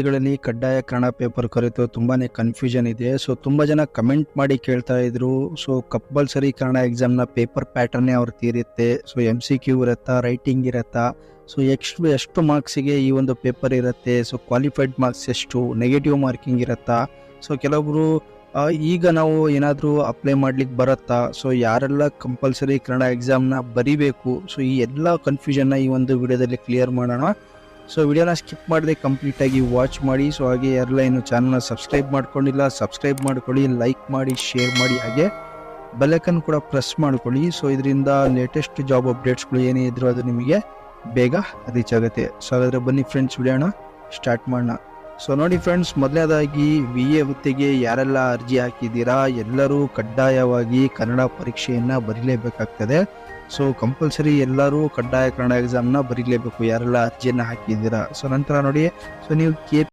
ಗಳಲ್ಲಿ ಕಡ್ಡಾಯ ಕನ್ನಡ ಪೇಪರ್ ಕುರಿತು ತುಂಬಾನೇ ಕನ್ಫ್ಯೂಷನ್ ಇದೆ. ಸೊ ತುಂಬಾ ಜನ ಕಮೆಂಟ್ ಮಾಡಿ ಕೇಳ್ತಾ ಇದ್ರು. ಸೊ ಕಂಪಲ್ಸರಿ ಕನ್ನಡ ಎಕ್ಸಾಮ್ನ ಪೇಪರ್ ಪ್ಯಾಟರ್ನೇ ಅವ್ರದ್ದು ಇರುತ್ತೆ. ಸೊ MCQ ಇರುತ್ತಾ, ರೈಟಿಂಗ್ ಇರುತ್ತಾ, ಸೊ ಎಷ್ಟು ಮಾರ್ಕ್ಸಿಗೆ ಈ ಒಂದು ಪೇಪರ್ ಇರುತ್ತೆ, ಸೊ ಕ್ವಾಲಿಫೈಡ್ ಮಾರ್ಕ್ಸ್ ಎಷ್ಟು, ನೆಗೆಟಿವ್ ಮಾರ್ಕಿಂಗ್ ಇರುತ್ತಾ, ಸೊ ಕೆಲವೊಬ್ರು ಈಗ ನಾವು ಏನಾದರೂ ಅಪ್ಲೈ ಮಾಡ್ಲಿಕ್ಕೆ ಬರುತ್ತಾ, ಸೊ ಯಾರೆಲ್ಲ ಕಂಪಲ್ಸರಿ ಕನ್ನಡ ಎಕ್ಸಾಮ್ನ ಬರಿಬೇಕು, ಸೊ ಈ ಎಲ್ಲ ಕನ್ಫ್ಯೂಷನ್ನ ಈ ಒಂದು ವಿಡಿಯೋದಲ್ಲಿ ಕ್ಲಿಯರ್ ಮಾಡೋಣ. ಸೊ ವಿಡಿಯೋನ ಸ್ಕಿಪ್ ಮಾಡದೆ ಕಂಪ್ಲೀಟಾಗಿ ವಾಚ್ ಮಾಡಿ. ಸೊ ಹಾಗೆ ಯಾರೆಲ್ಲ ಏನು ಚಾನಲ್ನ ಸಬ್ಸ್ಕ್ರೈಬ್ ಮಾಡ್ಕೊಂಡಿಲ್ಲ, ಸಬ್ಸ್ಕ್ರೈಬ್ ಮಾಡ್ಕೊಳ್ಳಿ, ಲೈಕ್ ಮಾಡಿ, ಶೇರ್ ಮಾಡಿ, ಹಾಗೆ ಬೆಲ್ಲೈಕನ್ ಕೂಡ ಪ್ರೆಸ್ ಮಾಡ್ಕೊಳ್ಳಿ. ಸೊ ಇದರಿಂದ ಲೇಟೆಸ್ಟ್ ಜಾಬ್ ಅಪ್ಡೇಟ್ಸ್ಗಳು ಏನೇ ಇದ್ರು ಅದು ನಿಮಗೆ ಬೇಗ ರೀಚ್ ಆಗುತ್ತೆ. ಸೊ ಹಾಗಾದರೆ ಬನ್ನಿ ಫ್ರೆಂಡ್ಸ್, ವಿಡಿಯೋನ ಸ್ಟಾರ್ಟ್ ಮಾಡೋಣ. ಸೊ ನೋಡಿ ಫ್ರೆಂಡ್ಸ್, ಮೊದಲನೇದಾಗಿ VA ಹುದ್ದೆಗೆ ಯಾರೆಲ್ಲ ಅರ್ಜಿ ಹಾಕಿದ್ದೀರಾ ಎಲ್ಲರೂ ಕಡ್ಡಾಯವಾಗಿ ಕನ್ನಡ ಪರೀಕ್ಷೆಯನ್ನು ಬರೀಲೇಬೇಕಾಗ್ತದೆ. ಸೊ ಕಂಪಲ್ಸರಿ ಎಲ್ಲರೂ ಕಡ್ಡಾಯ ಕನ್ನಡ ಎಕ್ಸಾಮ್ನ ಬರೀಲೇಬೇಕು ಯಾರೆಲ್ಲ ಅರ್ಜಿಯನ್ನು ಹಾಕಿದ್ದೀರಾ. ಸೊ ನಂತರ ನೋಡಿ, ಸೊ ನೀವು